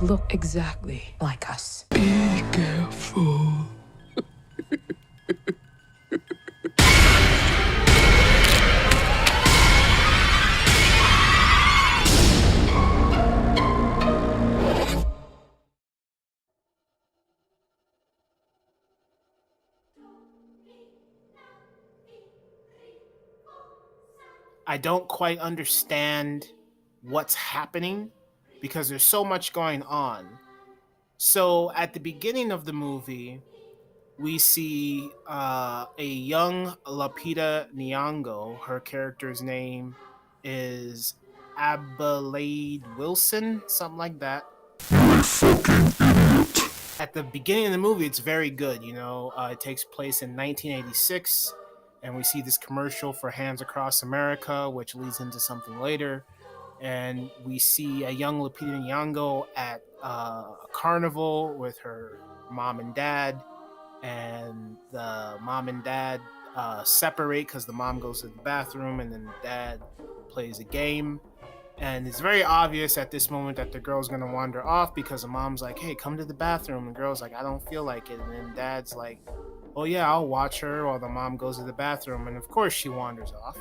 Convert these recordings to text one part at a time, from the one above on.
look exactly like us. Be careful. I don't quite understand what's happening because there's so much going on. So at the beginning of the movie, we see a young Lupita Nyong'o. Her character's name is Adelaide Wilson, something like that. You fucking idiot. At the beginning of the movie, it's very good. It takes place in 1986, and we see this commercial for Hands Across America, which leads into something later. And we see a young Lupita Nyong'o at a carnival with her mom and dad, and the mom and dad separate because the mom goes to the bathroom and then the dad plays a game. And it's very obvious at this moment that the girl's gonna wander off because the mom's like, hey, come to the bathroom. And the girl's like, I don't feel like it. And then dad's like, oh yeah, I'll watch her while the mom goes to the bathroom. And of course she wanders off.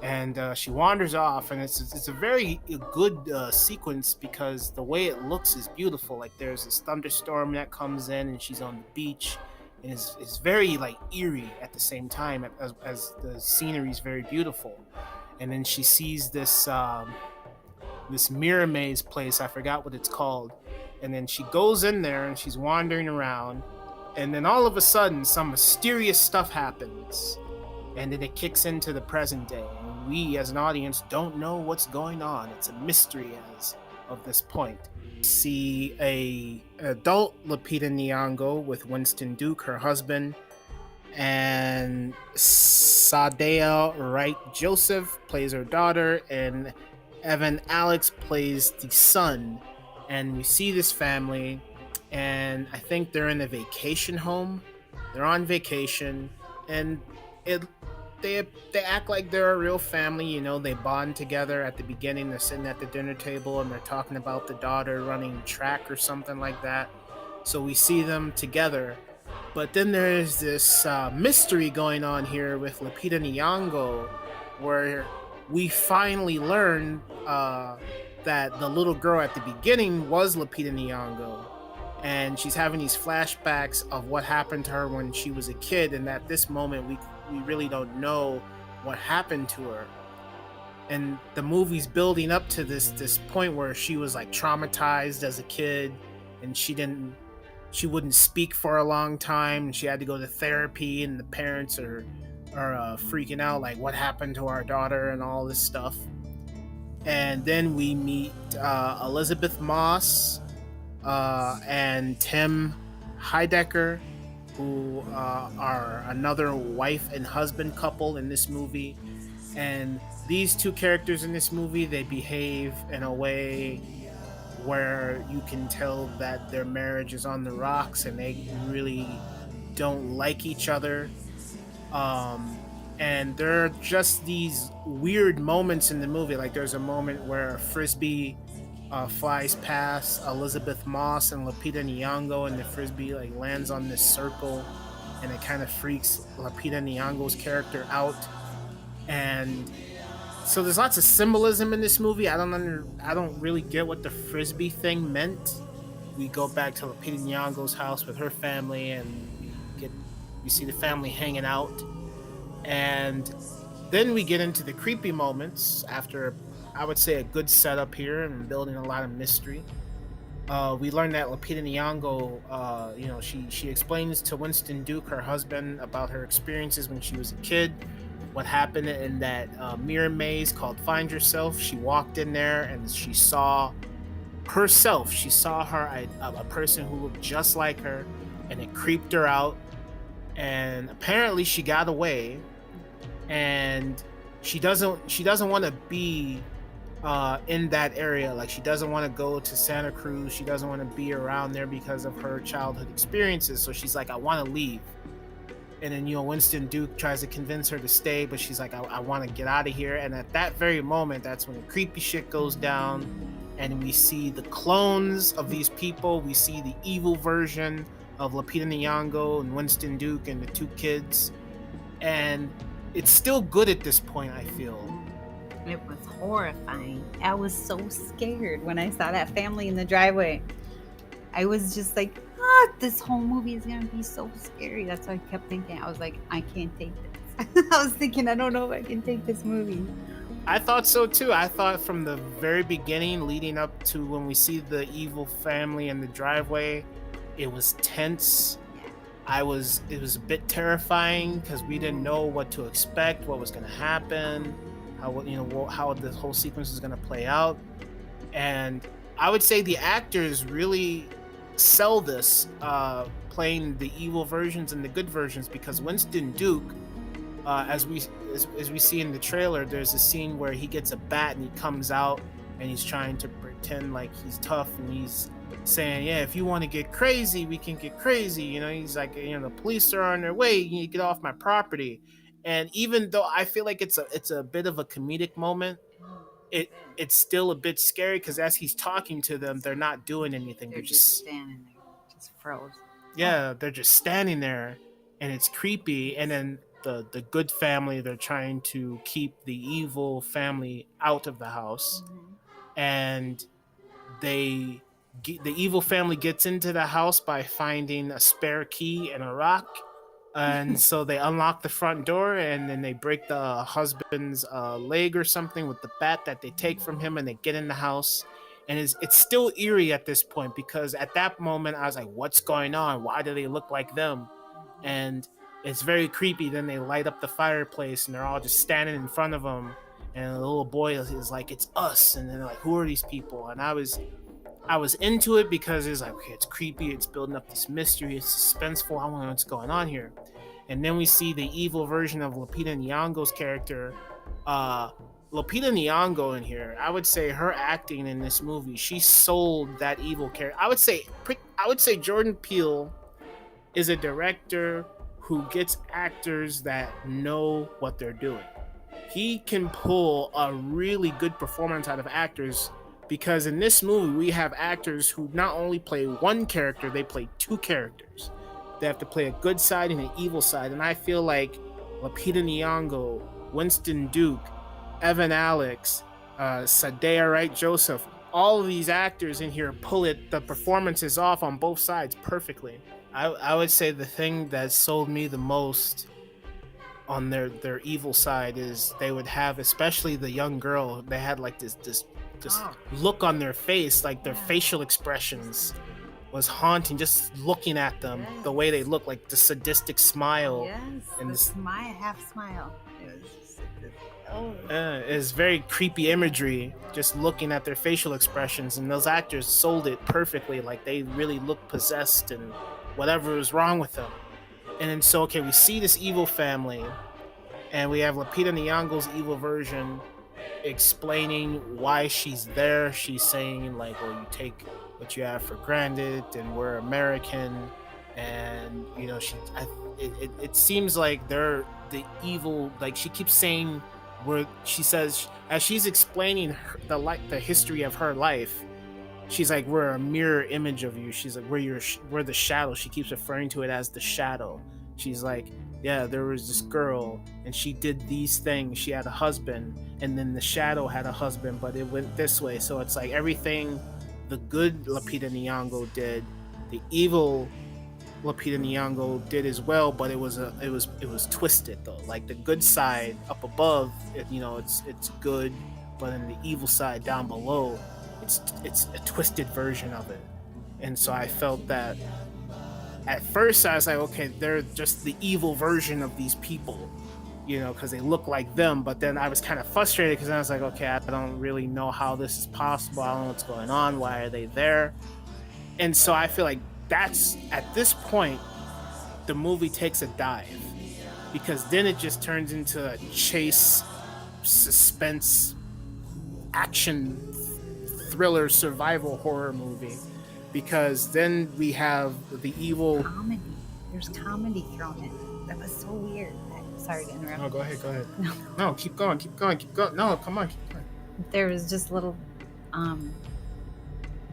And she wanders off, and it's a very good sequence because the way it looks is beautiful. Like there's this thunderstorm that comes in and she's on the beach, and it's very like eerie at the same time as the scenery is very beautiful. And then she sees this this mirror maze place, I forgot what it's called, and then she goes in there and she's wandering around, and then all of a sudden some mysterious stuff happens, and then it kicks into the present day, and we as an audience don't know what's going on. It's a mystery as of this point. See a adult Lupita Nyong'o with Winston Duke, her husband, and Sadea Wright Joseph plays her daughter, and Evan Alex plays the son. And we see this family, and I think they're in a vacation home. They're on vacation, and they act like they're a real family. They bond together. At the beginning, they're sitting at the dinner table and they're talking about the daughter running track or something like that. So we see them together. But then there's this mystery going on here with Lupita Nyong'o, where we finally learn that the little girl at the beginning was Lupita Nyong'o, and she's having these flashbacks of what happened to her when she was a kid, and at this moment we really don't know what happened to her. And the movie's building up to this point where she was like traumatized as a kid, and she wouldn't speak for a long time, and she had to go to therapy, and the parents are freaking out, like, what happened to our daughter and all this stuff. And then we meet Elizabeth Moss and Tim Heidecker, who are another wife and husband couple in this movie. And these two characters in this movie, they behave in a way where you can tell that their marriage is on the rocks and they really don't like each other. And there are just these weird moments in the movie. Like there's a moment where a frisbee flies past Elizabeth Moss and Lupita Nyong'o, and the frisbee like lands on this circle, and it kind of freaks Lupita Nyong'o's character out. And so there's lots of symbolism in this movie. I don't really get what the frisbee thing meant. We go back to Lupita Nyong'o's house with her family, and we see the family hanging out. And then we get into the creepy moments after, I would say, a good setup here and building a lot of mystery. We learn that Lupita Nyong'o, she explains to Winston Duke, her husband, about her experiences when she was a kid, what happened in that mirror maze called Find Yourself. She walked in there and she saw herself. She saw her, a person who looked just like her, and it creeped her out. And apparently she got away, and she doesn't want to be in that area. Like, she doesn't want to go to Santa Cruz. She doesn't want to be around there because of her childhood experiences. So she's like, I want to leave. And then, Winston Duke tries to convince her to stay, but she's like, I want to get out of here. And at that very moment, that's when the creepy shit goes down. and we see the clones of these people. We see the evil version of Lupita Nyong'o and Winston Duke and the two kids, and it's still good at this point, I feel. It was horrifying. I was so scared when I saw that family in the driveway. I was just like, this whole movie is gonna be so scary. That's what I kept thinking. I was like, I can't take this. I was thinking, I don't know if I can take this movie. I thought so too. I thought from the very beginning, leading up to when we see the evil family in the driveway, it was tense. It was a bit terrifying because we didn't know what to expect, what was going to happen, how the whole sequence is going to play out. And I would say the actors really sell this, playing the evil versions and the good versions, because Winston Duke, as we see in the trailer, there's a scene where he gets a bat and he comes out and he's trying to pretend like he's tough, and he's saying, yeah, if you want to get crazy, we can get crazy. He's like, the police are on their way, you need to get off my property. And even though I feel like it's a bit of a comedic moment, it's still a bit scary, because as he's talking to them, they're not doing anything. They're just standing there, just froze. Yeah, they're just standing there, and it's creepy. And then the good family, they're trying to keep the evil family out of the house. And the evil family gets into the house by finding a spare key and a rock. And so they unlock the front door, and then they break the husband's leg or something with the bat that they take from him, and they get in the house. And it's still eerie at this point, because at that moment I was like, what's going on? Why do they look like them? And it's very creepy. Then they light up the fireplace, and they're all just standing in front of them. And the little boy is like, it's us. And then they're like, who are these people? And I was into it because it's like, okay, it's creepy. It's building up this mystery. It's suspenseful. I want to know what's going on here. And then we see the evil version of Lupita Nyong'o's character. Lupita Nyong'o in here, I would say her acting in this movie, she sold that evil character. I would say Jordan Peele is a director who gets actors that know what they're doing. He can pull a really good performance out of actors, because in this movie we have actors who not only play one character, they play two characters. They have to play a good side and an evil side. And I feel like Lupita Nyong'o, Winston Duke, Evan Alex, Sadea Wright Joseph, all of these actors in here pull the performances off on both sides perfectly. I would say the thing that sold me the most on their evil side is they would have, especially the young girl, they had like this look on their face, like their facial expressions was haunting, just looking at them. The way they look, like the sadistic smile, and the half smile. It's very creepy imagery, just looking at their facial expressions, and those actors sold it perfectly. Like they really looked possessed and whatever was wrong with them. And then so, okay, we see this evil family, and we have Lupita Nyong'o's evil version explaining why she's there. She's saying like, well, you take what you have for granted, and we're American, and it seems like they're the evil. Like she keeps saying, she says, as she's explaining the history of her life, she's like, we're a mirror image of you. She's like, we're the shadow. She keeps referring to it as the shadow. She's like, yeah, there was this girl and she did these things. She had a husband, and then the shadow had a husband, but it went this way. So it's like everything the good Lupita Nyong'o did, the evil Lupita Nyong'o did as well, but it was twisted though. Like the good side up above, it's good, but in the evil side down below, it's a twisted version of it. And so I felt that at first I was like, okay, they're just the evil version of these people, because they look like them. But then I was kind of frustrated, because I was like, okay, I don't really know how this is possible. I don't know what's going on. Why are they there? And so I feel like that's, at this point, the movie takes a dive, because then it just turns into a chase, suspense, action, thriller, survival horror movie. Because then we have the evil comedy. There's comedy thrown in. That was so weird. Sorry to interrupt. No, go ahead. No, keep going. No, come on, keep going. There was just little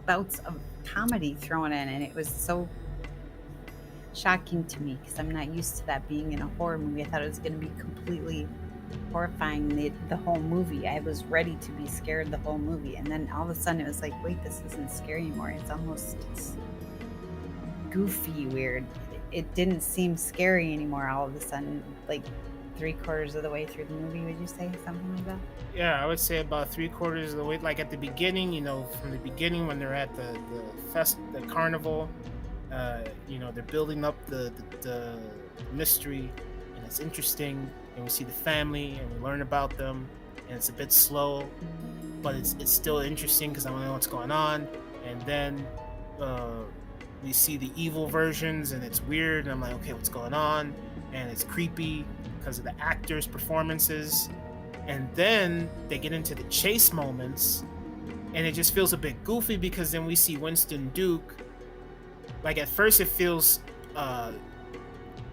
bouts of comedy thrown in, and it was so shocking to me because I'm not used to that being in a horror movie. I thought it was going to be completely horrifying the whole movie. I was ready to be scared the whole movie, and then all of a sudden it was like, wait, this isn't scary anymore. It's almost goofy, weird. It didn't seem scary anymore all of a sudden, like 3/4 of the way through the movie. Would you say something like that? Yeah, I would say about 3/4 of the way. Like at the beginning, from the beginning when they're at the carnival, they're building up the mystery, and it's interesting, and we see the family and we learn about them, and it's a bit slow, but it's still interesting because I want to know what's going on. And then we see the evil versions, and it's weird, and I'm like, okay, what's going on? And it's creepy because of the actors' performances. And then they get into the chase moments, and it just feels a bit goofy because then we see Winston Duke. Like at first it feels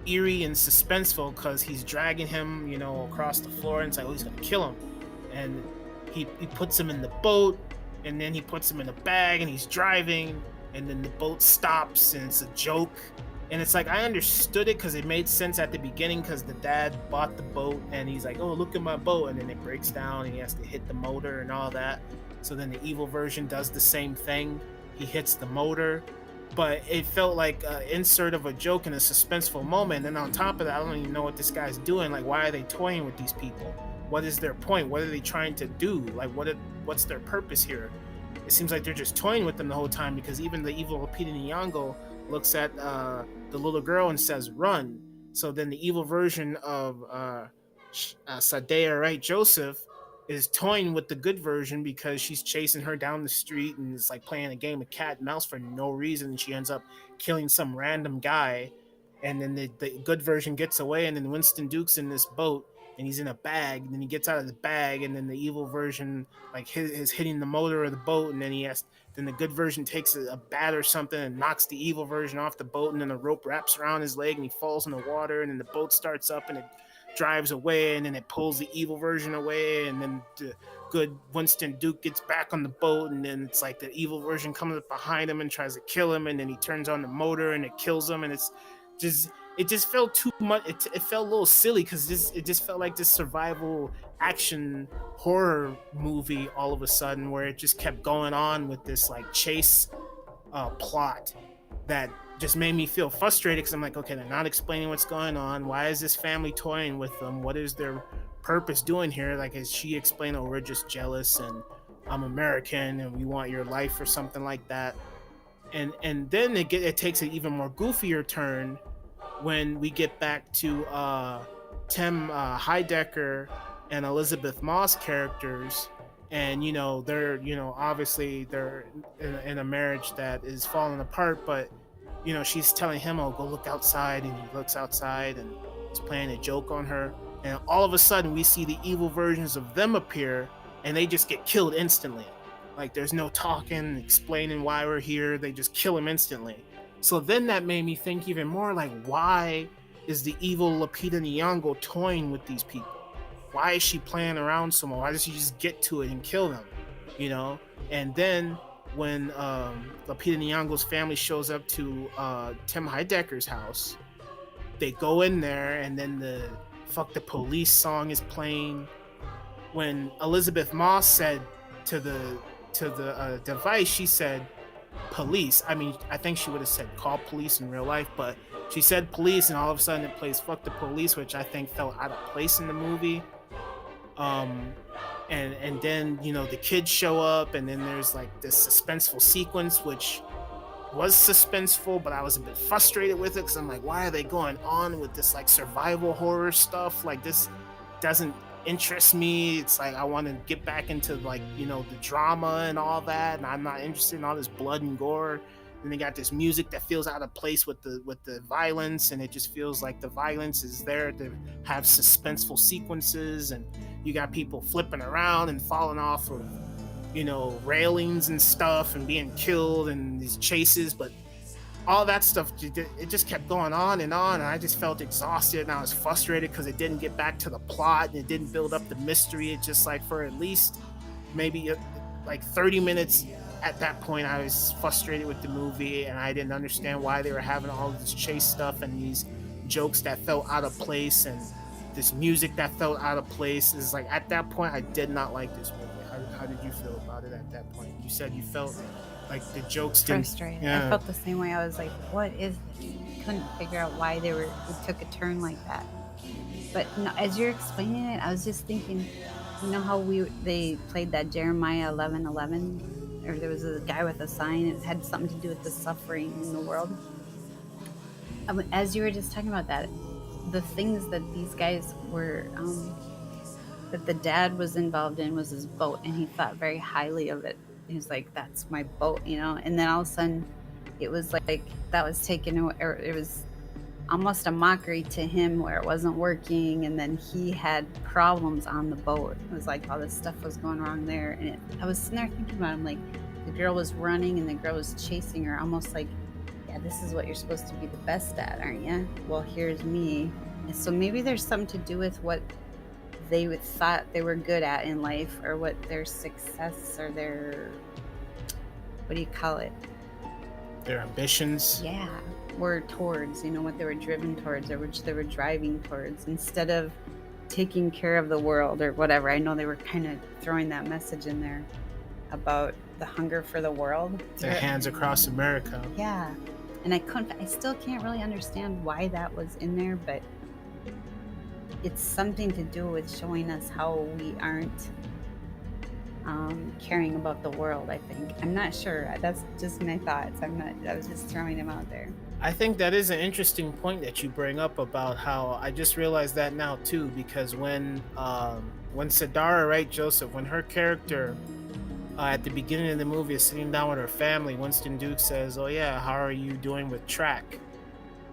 eerie and suspenseful because he's dragging him, across the floor, and it's like, oh, he's gonna kill him. And he puts him in the boat, and then he puts him in a bag, and he's driving, and then the boat stops, and it's a joke. And it's like, I understood it because it made sense at the beginning because the dad bought the boat, and he's like, oh, look at my boat, and then it breaks down and he has to hit the motor and all that. So then the evil version does the same thing. He hits the motor, but it felt like an insert of a joke in a suspenseful moment. And on top of that, I don't even know what this guy's doing. Like, why are they toying with these people? What is their point? What are they trying to do? Like, what's their purpose here? It seems like they're just toying with them the whole time, because even the evil Lupita Nyong'o looks at the little girl and says, run. So then the evil version of Sadea, right, Joseph, is toying with the good version because she's chasing her down the street and is like playing a game of cat and mouse for no reason. She ends up killing some random guy, and then the good version gets away, and then Winston Duke's in this boat, and he's in a bag, and then he gets out of the bag, and then the evil version like is hitting the motor of the boat, and then then the good version takes a bat or something and knocks the evil version off the boat, and then the rope wraps around his leg and he falls in the water, and then the boat starts up and it drives away, and then it pulls the evil version away, and then the good Winston Duke gets back on the boat, and then it's like the evil version comes up behind him and tries to kill him, and then he turns on the motor and it kills him, and it just felt too much. It felt a little silly because it just felt like this survival action horror movie all of a sudden, where it just kept going on with this like chase plot that just made me feel frustrated because I'm like, okay, they're not explaining what's going on. Why is this family toying with them? What is their purpose doing here? Like, is she explaining, oh, we're just jealous and I'm American and we want your life or something like that? And then it takes an even more goofier turn when we get back to Tim Heidecker and Elizabeth Moss characters, and they're obviously they're in a marriage that is falling apart, but she's telling him, oh, go look outside, and he looks outside and he's playing a joke on her, and all of a sudden we see the evil versions of them appear, and they just get killed instantly. Like, there's no talking, explaining why we're here, they just kill him instantly. So then that made me think even more, like, why is the evil Lupita Nyong'o toying with these people? Why is she playing around so much? Why does she just get to it and kill them? And then when Lupita Nyong'o's family shows up to Tim Heidecker's house, they go in there, and then the "Fuck the Police" song is playing. When Elizabeth Moss said to the device, she said police. I mean, I think she would have said call police in real life, but she said police, and all of a sudden it plays "Fuck the Police," which I think felt out of place in the movie. And then the kids show up, and then there's like this suspenseful sequence, which was suspenseful, but I was a bit frustrated with it because I'm like, why are they going on with this like survival horror stuff? Like, this doesn't interest me. It's like I want to get back into like the drama and all that, and I'm not interested in all this blood and gore. And they got this music that feels out of place with the violence, and it just feels like the violence is there to have suspenseful sequences, and you got people flipping around and falling off of railings and stuff and being killed and these chases, but all that stuff, it just kept going on, and I just felt exhausted, and I was frustrated because it didn't get back to the plot and it didn't build up the mystery. It just, like, for at least maybe like 30 minutes at that point I was frustrated with the movie, and I didn't understand why they were having all this chase stuff and these jokes that felt out of place and this music that felt out of place. Is like at that point I did not like this movie. How did you feel about it at that point? You said you felt like the jokes didn't. Frustrated. Yeah. I felt the same way. I was like, what is this? Couldn't figure out why it took a turn like that. But no, as you're explaining it, I was just thinking, you know how they played that Jeremiah 11:11, or there was a guy with a sign. It had something to do with the suffering in the world. As you were just talking about that, the things that these guys were, that the dad was involved in was his boat, and he thought very highly of it. He was like, "That's my boat," you know. And then all of a sudden, it was like that was taken away, or it was almost a mockery to him where it wasn't working, and then he had problems on the boat. It was like all this stuff was going wrong there, and I was sitting there thinking about him, like the girl was running and the girl was chasing her, almost like, yeah, this is what you're supposed to be the best at, aren't you? Well, here's me. And so maybe there's something to do with what they thought they were good at in life, or what their success or their, what do you call it? Their ambitions. Yeah, were towards, you know, what they were driven towards, or which they were driving towards, instead of taking care of the world or whatever. I know they were kind of throwing that message in there about the hunger for the world. Their hands across America. Yeah, and I still can't really understand why that was in there, but it's something to do with showing us how we aren't caring about the world, I think. I'm not sure. That's just my thoughts. I was just throwing them out there. I think that is an interesting point that you bring up about how I just realized that now too, because when Sadara, right, Joseph, when her character at the beginning of the movie is sitting down with her family, Winston Duke says, "Oh yeah, how are you doing with track?"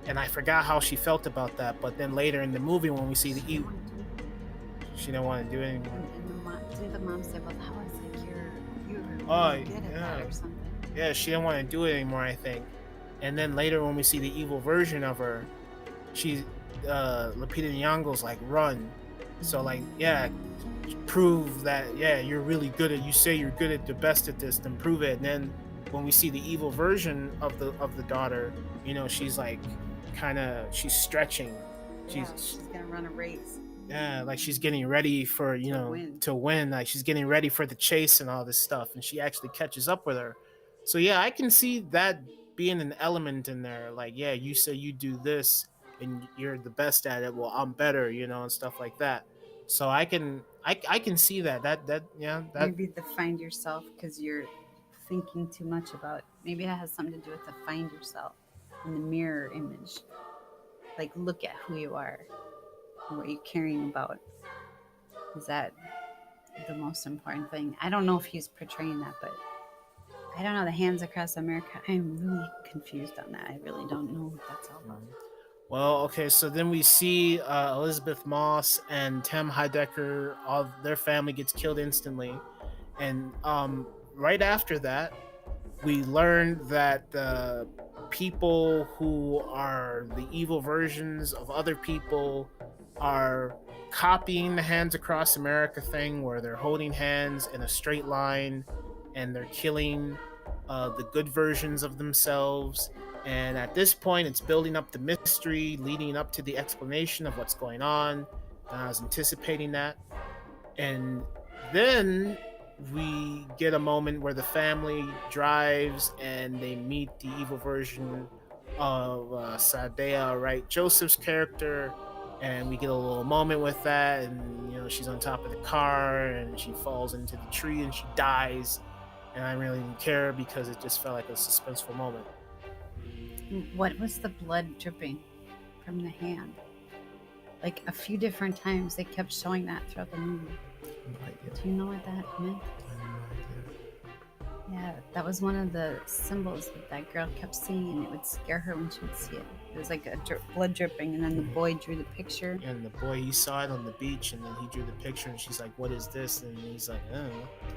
And I forgot how she felt about that, but then later in the movie when we see the she didn't want to do it anymore. Didn't the mom say, "Well, how is like you're Oh, really good at that," or something? Yeah, she didn't want to do it anymore, I think. And then later when we see the evil version of her, she Lupita Nyong'o's like, "Run." So like, yeah, prove that, yeah, you're really good at, you say you're good at the best at this, then prove it. And then when we see the evil version of the daughter, you know, she's like she's stretching. She's gonna run a race. Yeah, like she's getting ready for, you know, to win. Like she's getting ready for the chase and all this stuff, and she actually catches up with her. So yeah, I can see that being an element in there. Like, yeah, you say you do this and you're the best at it. Well, I'm better, you know, and stuff like that. So I can see that yeah, that maybe the find yourself, because you're thinking too much about. Maybe it has something to do with the find yourself in the mirror image. Like, look at who you are. What you're caring about. Is that the most important thing? I don't know if he's portraying that, but I don't know. The Hands Across America, I'm really confused on that. I really don't know what that's all about. Well, okay, so then we see Elizabeth Moss and Tim Heidecker, all their family gets killed instantly. And right after that, we learn that the people who are the evil versions of other people are copying the Hands Across America thing, where they're holding hands in a straight line and they're killing the good versions of themselves. And at this point, it's building up the mystery leading up to the explanation of what's going on. And I was anticipating that. And then we get a moment where the family drives and they meet the evil version of Sadea, right, Joseph's character, and we get a little moment with that. And you know, she's on top of the car and she falls into the tree and she dies, and I really didn't care because it just felt like a suspenseful moment. What was the blood dripping from the hand? Like a few different times they kept showing that throughout the movie. Do you know what that meant? Yeah, that was one of the symbols that girl kept seeing, and it would scare her when she would see it. It was like a blood dripping, and then the boy drew the picture. And the boy, he saw it on the beach, and then he drew the picture, and she's like, "What is this?" And he's like, "Oh."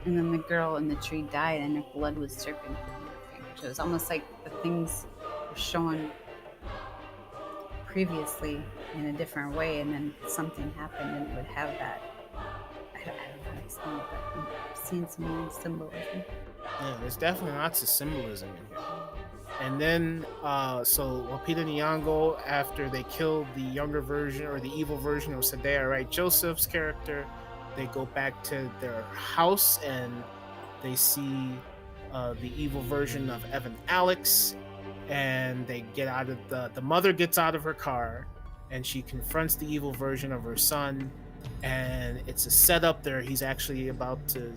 And then the girl in the tree died, and her blood was dripping from her fingers. It was almost like the things were shown previously in a different way, and then something happened, and it would have that. I don't know how to explain it, but I'm seeing some weird symbolism. Yeah, there's definitely lots of symbolism in here. And then, so Lupita Nyong'o, after they kill the younger version or the evil version of Sadea, right, Joseph's character, they go back to their house and they see the evil version of Evan Alex, and they get out of the mother gets out of her car, and she confronts the evil version of her son, and it's a setup there. He's actually about to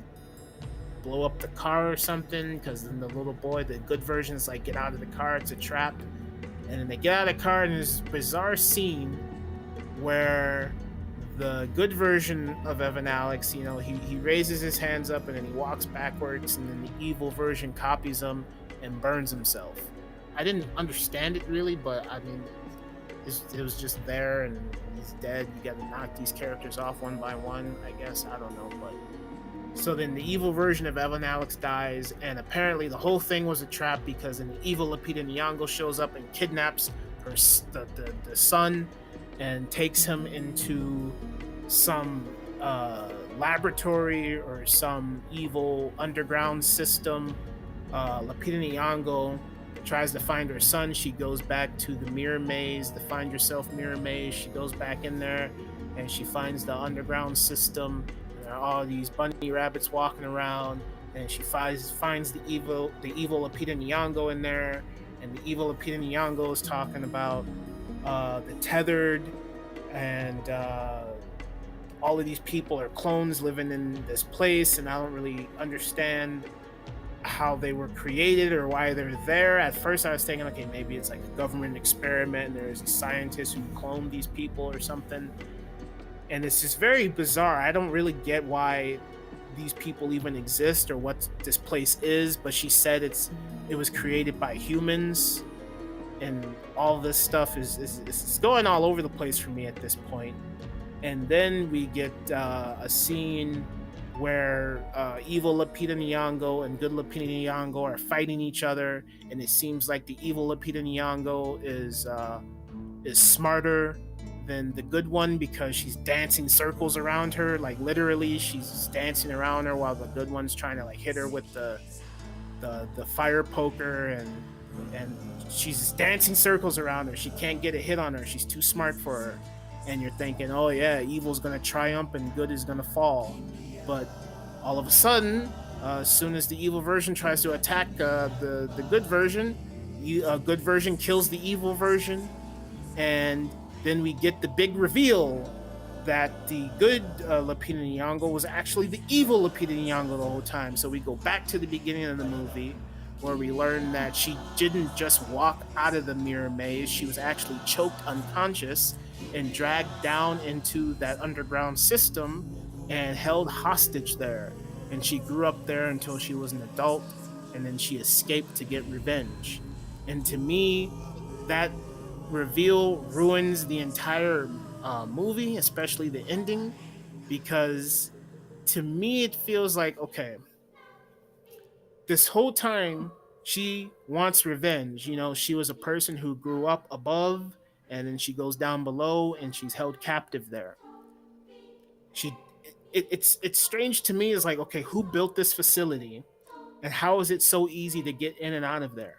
blow up the car or something, because then the little boy, the good version, is like, get out of the car, it's a trap. And then they get out of the car, and there's this bizarre scene where the good version of Evan Alex, you know, he raises his hands up and then he walks backwards, and then the evil version copies him and burns himself. I didn't understand it really, but I mean, it was just there, and he's dead. You got to knock these characters off one by one, I guess. I don't know, but so then the evil version of Evan Alex dies, and apparently the whole thing was a trap, because then the evil Lupita Nyong'o shows up and kidnaps the son and takes him into some laboratory or some evil underground system. Lupita Nyong'o tries to find her son. She goes back to the mirror maze, the Find Yourself mirror maze. She goes back in there and she finds the underground system. There are all these bunny rabbits walking around, and she finds the evil Lupita Nyong'o in there, and the evil Lupita Nyong'o is talking about the tethered, and all of these people are clones living in this place, and I don't really understand how they were created or why they're there. At first I was thinking, okay, maybe it's like a government experiment and there's a scientist who cloned these people or something. And it's just very bizarre. I don't really get why these people even exist or what this place is, but she said it was created by humans, and all this stuff is going all over the place for me at this point. And then we get a scene where evil Lupita Nyong'o and good Lupita Nyong'o are fighting each other, and it seems like the evil Lupita Nyong'o is smarter than the good one, because she's dancing circles around her, like literally she's dancing around her while the good one's trying to like hit her with the fire poker, and she's dancing circles around her. She can't get a hit on her, she's too smart for her. And you're thinking, oh yeah, evil's gonna triumph and good is gonna fall. But all of a sudden, as soon as the evil version tries to attack the good version, good version kills the evil version, and then we get the big reveal that the good Lupita Nyong'o was actually the evil Lupita Nyong'o the whole time. So we go back to the beginning of the movie, where we learn that she didn't just walk out of the mirror maze, she was actually choked unconscious and dragged down into that underground system and held hostage there. And she grew up there until she was an adult, and then she escaped to get revenge. And to me, that reveal ruins the entire movie, especially the ending, because to me it feels like, okay, this whole time she wants revenge. You know, she was a person who grew up above, and then she goes down below and she's held captive there. It's strange to me. It's like, okay, who built this facility and how is it so easy to get in and out of there?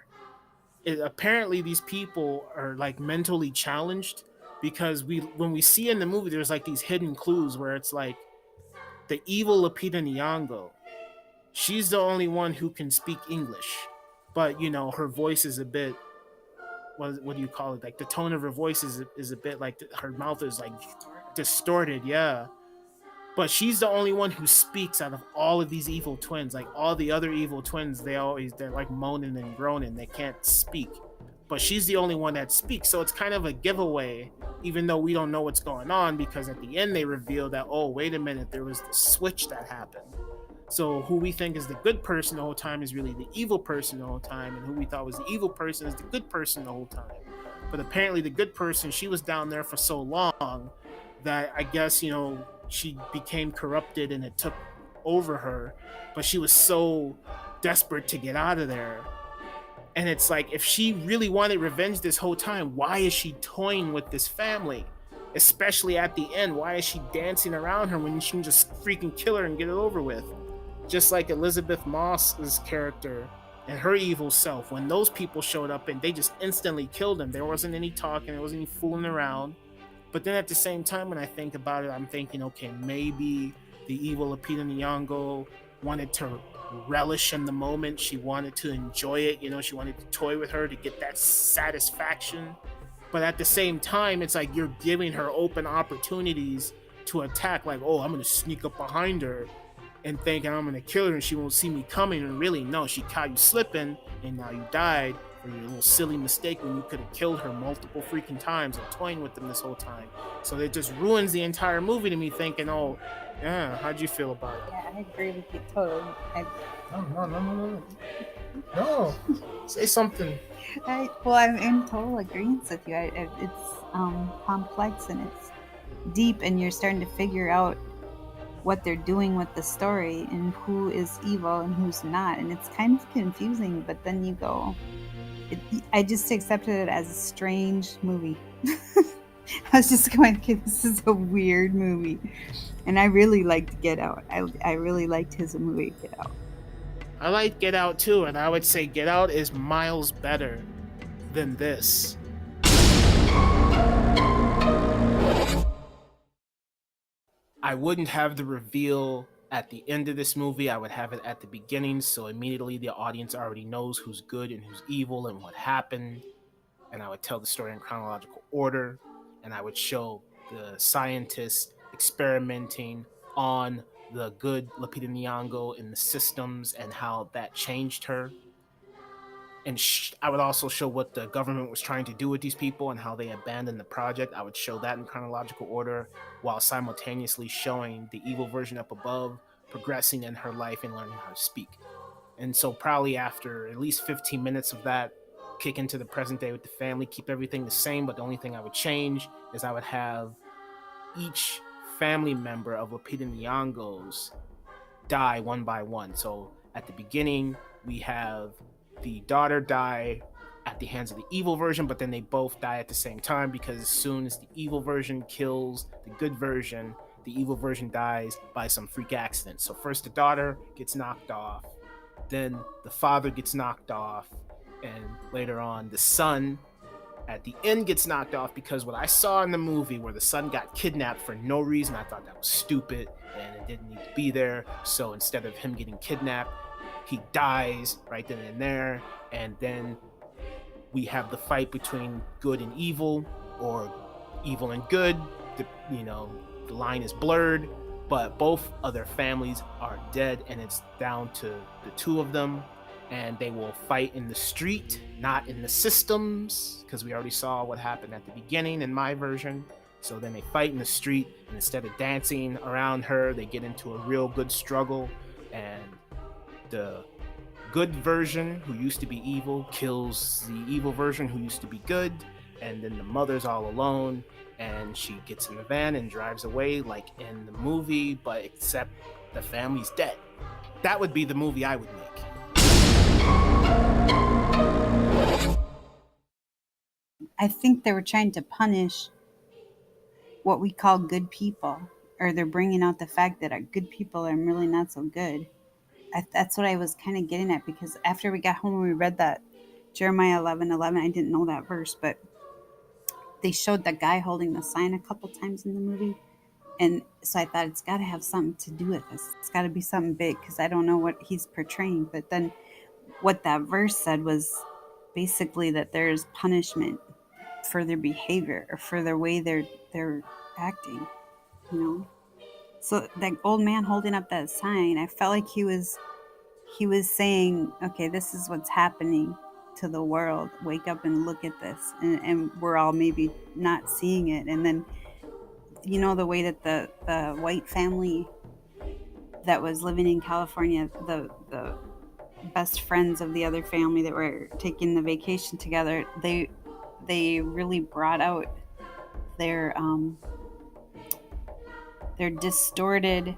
Apparently these people are like mentally challenged, because when we see in the movie, there's like these hidden clues where it's like the evil Lupita Nyong'o, she's the only one who can speak English, but you know, her voice is a bit, what do you call it, like the tone of her voice is a bit like her mouth is like distorted, yeah. But she's the only one who speaks out of all of these evil twins. Like all the other evil twins, they're like moaning and groaning, they can't speak, but she's the only one that speaks. So it's kind of a giveaway, even though we don't know what's going on, because at the end they reveal that, oh wait a minute, there was this switch that happened. So who we think is the good person the whole time is really the evil person the whole time, and who we thought was the evil person is the good person the whole time. But apparently the good person, she was down there for so long that I guess, you know, she became corrupted and it took over her, but she was so desperate to get out of there. And it's like, if she really wanted revenge this whole time, why is she toying with this family? Especially at the end, why is she dancing around her when she can just freaking kill her and get it over with? just like Elizabeth Moss's character and her evil self, when those people showed up and they just instantly killed him, there wasn't any talking, there wasn't any fooling around. But then at the same time, when I think about it, I'm thinking, okay, maybe the evil Lupita Nyong'o wanted to relish in the moment. She wanted to enjoy it. You know, she wanted to toy with her to get that satisfaction. But at the same time, it's like you're giving her open opportunities to attack. Like, oh, I'm going to sneak up behind her and thinking I'm going to kill her and she won't see me coming. And really, no, she caught you slipping and now you died for your little silly mistake when you could have killed her multiple freaking times and toying with them this whole time. So it just ruins the entire movie to me thinking, oh, yeah, how'd you feel about it? Yeah, I agree with you totally. No. Say something. I'm in total agreement with you. It's complex and it's deep, and you're starting to figure out what they're doing with the story and who is evil and who's not, and it's kind of confusing. But then you go, I just accepted it as a strange movie. I was just going, okay, this is a weird movie, and I really liked Get Out. I really liked his movie Get Out. I like Get Out too, and I would say Get Out is miles better than this. I wouldn't have the reveal at the end of this movie. I would have it at the beginning, so immediately the audience already knows who's good and who's evil and what happened. And I would tell the story in chronological order, and I would show the scientists experimenting on the good Lupita Nyong'o in the systems and how that changed her. And I would also show what the government was trying to do with these people and how they abandoned the project. I would show that in chronological order while simultaneously showing the evil version up above progressing in her life and learning how to speak. And so probably after at least 15 minutes of that, kick into the present day with the family, keep everything the same, but the only thing I would change is I would have each family member of Lupita Nyong'o's die one by one. So at the beginning, we have the daughter die at the hands of the evil version, but then they both die at the same time, because as soon as the evil version kills the good version, the evil version dies by some freak accident. So first the daughter gets knocked off, then the father gets knocked off, and later on the son at the end gets knocked off, because what I saw in the movie where the son got kidnapped for no reason, I thought that was stupid and it didn't need to be there. So instead of him getting kidnapped, he dies right then and there, and then we have the fight between good and evil, or evil and good. The line is blurred, but both of their families are dead, and it's down to the two of them, and they will fight in the street, not in the systems, because we already saw what happened at the beginning in my version. So then they fight in the street, and instead of dancing around her, they get into a real good struggle, and the good version who used to be evil kills the evil version who used to be good, and then the mother's all alone, and she gets in the van and drives away like in the movie, but except the family's dead. That would be the movie I would make. I think they were trying to punish what we call good people, or they're bringing out the fact that good people are really not so good. That's what I was kind of getting at, because after we got home and we read that Jeremiah 11:11, I didn't know that verse, but they showed the guy holding the sign a couple times in the movie, and so I thought it's got to have something to do with this. It's got to be something big, because I don't know what he's portraying. But then what that verse said was basically that there's punishment for their behavior or for their way they're acting, So that old man holding up that sign, I felt like he was saying, okay, this is what's happening to the world. Wake up and look at this. And we're all maybe not seeing it. And then, the way that the white family that was living in California, the best friends of the other family that were taking the vacation together, they really brought out their distorted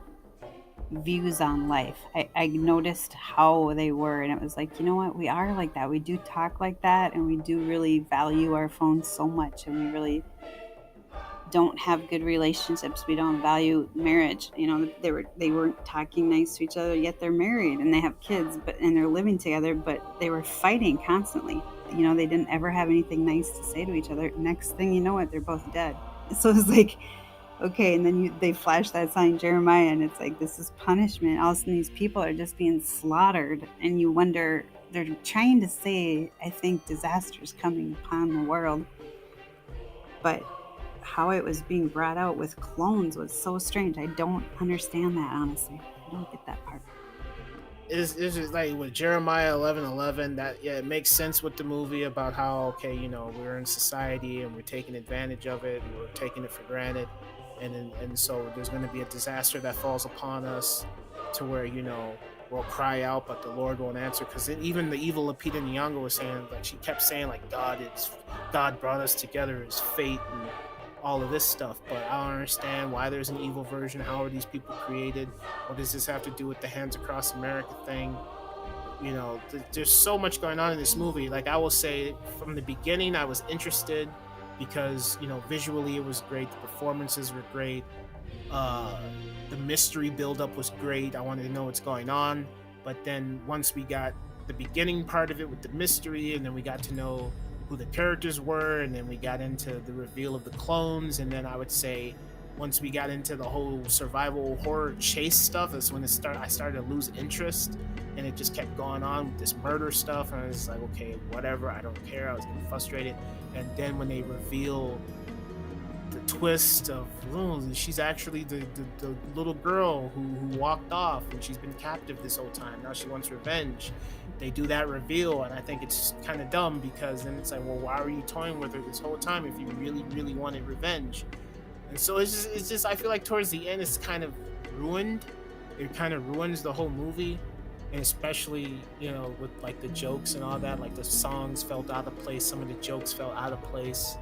views on life. I noticed how they were, and it was like, you know what, we are like that. We do talk like that, and we do really value our phones so much, and we really don't have good relationships. We don't value marriage. They weren't talking nice to each other, yet they're married and they have kids, and they're living together, but they were fighting constantly. They didn't ever have anything nice to say to each other. Next thing you know it, they're both dead. So it's like, okay, and then they flash that sign Jeremiah, and it's like, this is punishment. All of a sudden these people are just being slaughtered, and you wonder, they're trying to say, I think, disaster's coming upon the world, but how it was being brought out with clones was so strange. I don't understand that, honestly. I don't get that part. It's just like with Jeremiah 11:11, that it makes sense with the movie about how, okay, we're in society and we're taking advantage of it, and we're taking it for granted, and so there's going to be a disaster that falls upon us to where we'll cry out, but the Lord won't answer. Because even the evil Lupita Nyong'o was saying, like, she kept saying, like, God brought us together, it's fate and all of this stuff, but I don't understand why there's an evil version. How are these people created? What does this have to do with the Hands Across America thing? There's so much going on in this movie. Like, I will say, from the beginning, I was interested because visually it was great, the performances were great, the mystery buildup was great. I wanted to know what's going on. But then once we got the beginning part of it with the mystery, and then we got to know who the characters were, and then we got into the reveal of the clones, and then I would say once we got into the whole survival horror chase stuff, that's when I started to lose interest, and it just kept going on with this murder stuff, and I was like, okay, whatever, I don't care. I was getting frustrated. And then when they reveal the twist of, she's actually the little girl who walked off, and she's been captive this whole time, now she wants revenge. They do that reveal, and I think it's kind of dumb, because then it's like, well, why were you toying with her this whole time if you really, really wanted revenge? And so it's just I feel like towards the end it's kind of ruined. It kind of ruins the whole movie, and especially with like the jokes and all that. Like, the songs felt out of place, some of the jokes felt out of place.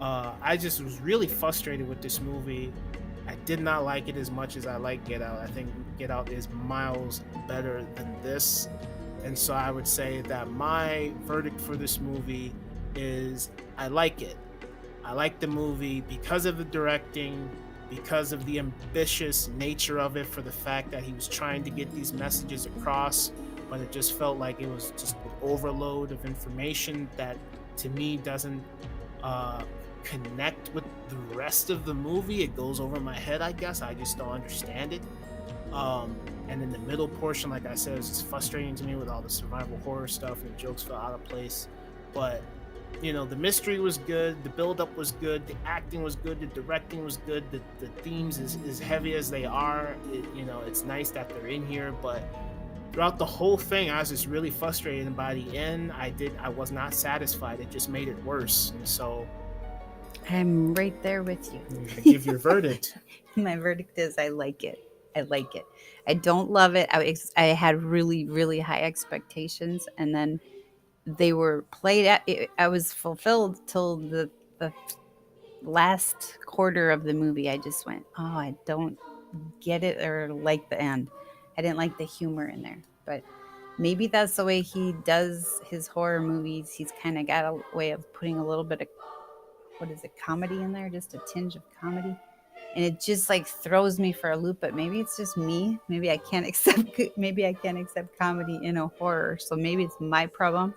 I just was really frustrated with this movie. I did not like it as much as I like Get Out. I think Get Out is miles better than this. And so I would say that my verdict for this movie is I like it. I like the movie because of the directing, because of the ambitious nature of it, for the fact that he was trying to get these messages across, but it just felt like it was just an overload of information that to me doesn't connect with the rest of the movie. It goes over my head, I guess. I just don't understand it. And in the middle portion, like I said, it was just frustrating to me with all the survival horror stuff, and the jokes fell out of place. But the mystery was good, the build-up was good, the acting was good, the directing was good, the themes, as heavy as they are, it's nice that they're in here. But throughout the whole thing, I was just really frustrated, and by the end, I was not satisfied. It just made it worse. And so I'm right there with you. Give your verdict. My verdict is I like it. I don't love it. I had really, really high expectations, and then they were played at. I was fulfilled till the last quarter of the movie. I just went, oh, I don't get it or like the end. I didn't like the humor in there, but maybe that's the way he does his horror movies. He's kind of got a way of putting a little bit of, comedy in there, just a tinge of comedy. And it just like throws me for a loop, but maybe it's just me. Maybe I can't accept comedy in a horror. So maybe it's my problem.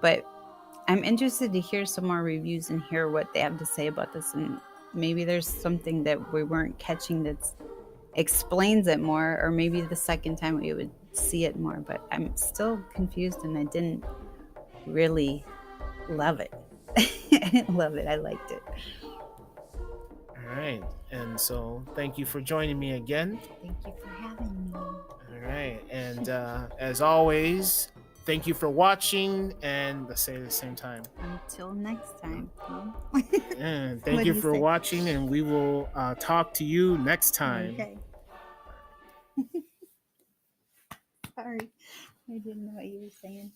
But I'm interested to hear some more reviews and hear what they have to say about this. And maybe there's something that we weren't catching that explains it more, or maybe the second time we would see it more. But I'm still confused, and I didn't really love it. I didn't love it. I liked it. All right. And so thank you for joining me again. Thank you for having me. All right. And as always, thank you for watching, and let's say it at the same time. Until next time. And thank you for watching, and we will talk to you next time. Okay. Sorry. I didn't know what you were saying.